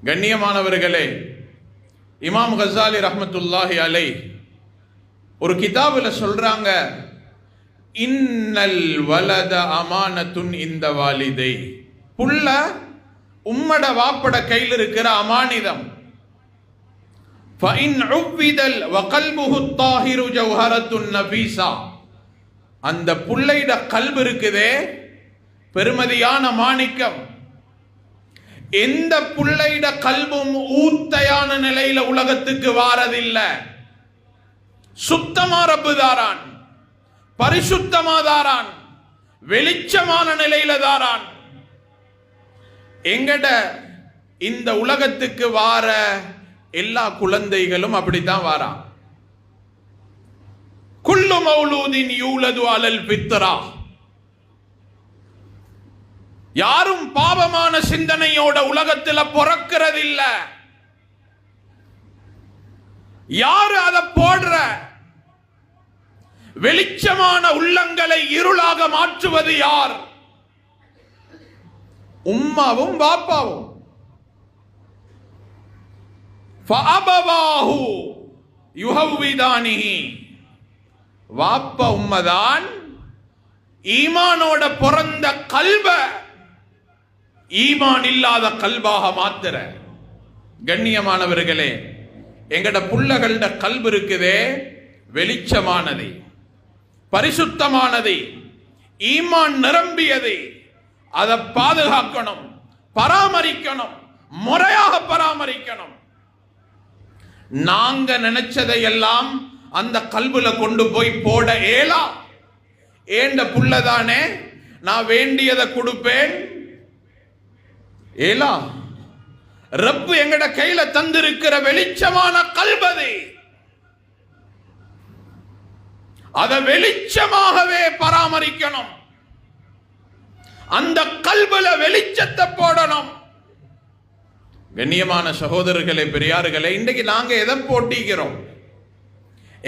கண்ணியமானவர்களே, இமாம் கஸாலி ரஹ்மத்துல்லாஹி அலைஹ் ஒரு கிதாபில் சொல்றாங்க, இன்னல் வலத அமானத்துன் இந்த வாலிதை. புள்ள உம்மட வாப்பட கையில் இருக்கிற அமானிதம். ஃபஇன் உவ்விதல் வகல்புஹு தாஹிரு ஜௌஹரத்துன் நபீஸா. அந்த புள்ளைட கல்பு இருக்குதே, பெருமதியான மாணிக்கம். எந்த புள்ளைட கல்பும் ஊத்தையான நிலையில உலகத்துக்கு வாரதில்லை. சுத்தமா ரப்பு தாரான், பரிசுத்தமா தாரான், வெளிச்சமான நிலையில தாரான். எங்கட இந்த உலகத்துக்கு வார எல்லா குழந்தைகளும் அப்படித்தான் வாரான். குல்லு மௌலூதின் யூலது அலல் ஃபித்ரா. யாரும் பாவமான சிந்தனையோட உலகத்தில் பிறக்கிறதில்ல. யாரு அதை போடுற வெளிச்சமான உள்ளங்களை இருளாக மாற்றுவது யார்? உம்மாவும் பாப்பாவும். ஃபஅபவாஹு யுஹவ்விதானிஹி. வாப்பா உம்மதான் ஈமானோட பிறந்த கல்ப ஈமான் இல்லாத கல்பாக மாத்திர. கண்ணியமானவர்களே, எங்கட புள்ளகளோட கல்பு இருக்குதே, வெளிச்சமானது, பரிசுத்தமானது, ஈமான் நிரம்பியது. அதை பாதுகாக்கணும், பராமரிக்கணும், முறையாக பராமரிக்கணும். நாங்க நினைச்சதை எல்லாம் அந்த கல்புல கொண்டு போய் போட ஏலா. ஏண்ட புள்ளதானே, நான் வேண்டியதை கொடுப்பேன் ஏலா. ரப்பு எங்கட கையில தந்திருக்கிற வெளிச்சமான கல்பது, அதை வெளிச்சமாகவே பராமரிக்கணும். அந்த கல்புல வெளிச்சத்தை போடணும். கண்ணியமான சகோதரர்களே, பெரியார்களே, இன்றைக்கு நாங்க எதை போட்டிக்கிறோம்?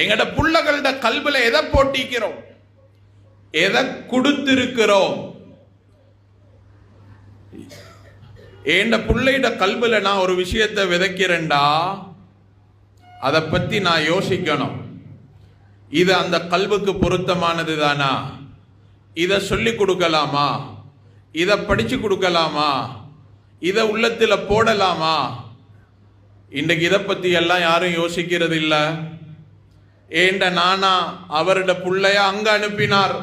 எங்கட புள்ளகளோட கல்புல எதை போட்டிக்கிறோம்? எதை கொடுத்திருக்கிறோம்? என் புள்ளையிட கல்புல நான் ஒரு விஷயத்தை விதைக்கிறேன்டா, அதை பத்தி நான் யோசிக்கணும். இது அந்த கல்புக்கு பொருத்தமானது தானா? இதை சொல்லி கொடுக்கலாமா? இதை படிச்சு கொடுக்கலாமா? இதை உள்ளத்தில் போடலாமா? இன்றைக்கு இதை பத்தி எல்லாம் யாரும் யோசிக்கிறது இல்லை. ஏண்ட நானா அவரோட புள்ளைய அங்க அனுப்பினார்.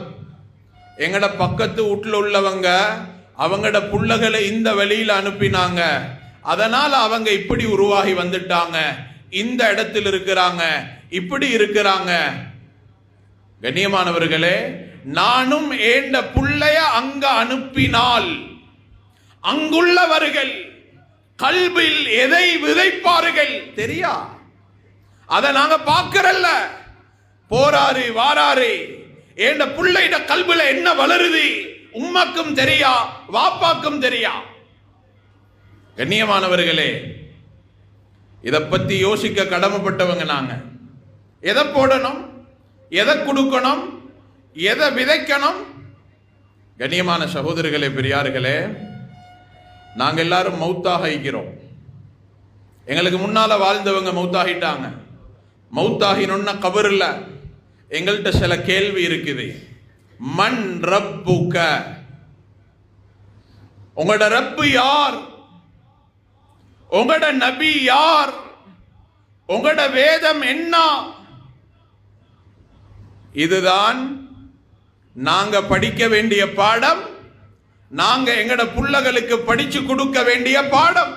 எங்கட பக்கத்து வீட்டில் உள்ளவங்க அவங்களோட புள்ளகளை இந்த வழியில் அனுப்பினாங்க. அதனால அவங்க இப்படி உருவாகி வந்துட்டாங்க, இந்த இடத்தில் இருக்கிறாங்க, இப்படி இருக்கிறாங்க. கண்ணியமானவர்களே, நானும் ஏண்ட புள்ளைய அங்க அனுப்பினால் அங்குள்ளவர்கள் கல்பில் எதை விதைப்பார்கள் தெரியா? அதை நாங்க பார்க்கறல்ல. போறாரு வாராரு, ஏண்ட புள்ளையிட கல்புல என்ன வளருது உம்மாக்கும் தெரியா, வாப்பாக்கும் தெரியா. கண்ணியமானவர்களே, இதை பத்தி யோசிக்க கடமைப்பட்டவங்க நாங்க. எதை போடணும், எதை கொடுக்கணும், எதை விதைக்கணும்? கண்ணியமான சகோதரர்களே, பெரியார்களே, நாங்க எல்லாரும் மௌத்தாக இருக்கிறோம். எங்களுக்கு முன்னால வாழ்ந்தவங்க மௌத்தாகிட்டாங்க. மௌத்தாகினோன்னா கபர் இல்ல, எங்கள்கிட்ட சில கேள்வி இருக்குது. மன் ரப்புக, உங்களோட ரப்பு யார்? உங்களோட நபி யார்? உங்களோட வேதம் என்ன? இதுதான் நாங்க படிக்க வேண்டிய பாடம். நாங்க எங்கட புள்ளகளுக்கு படிச்சு கொடுக்க வேண்டிய பாடம்.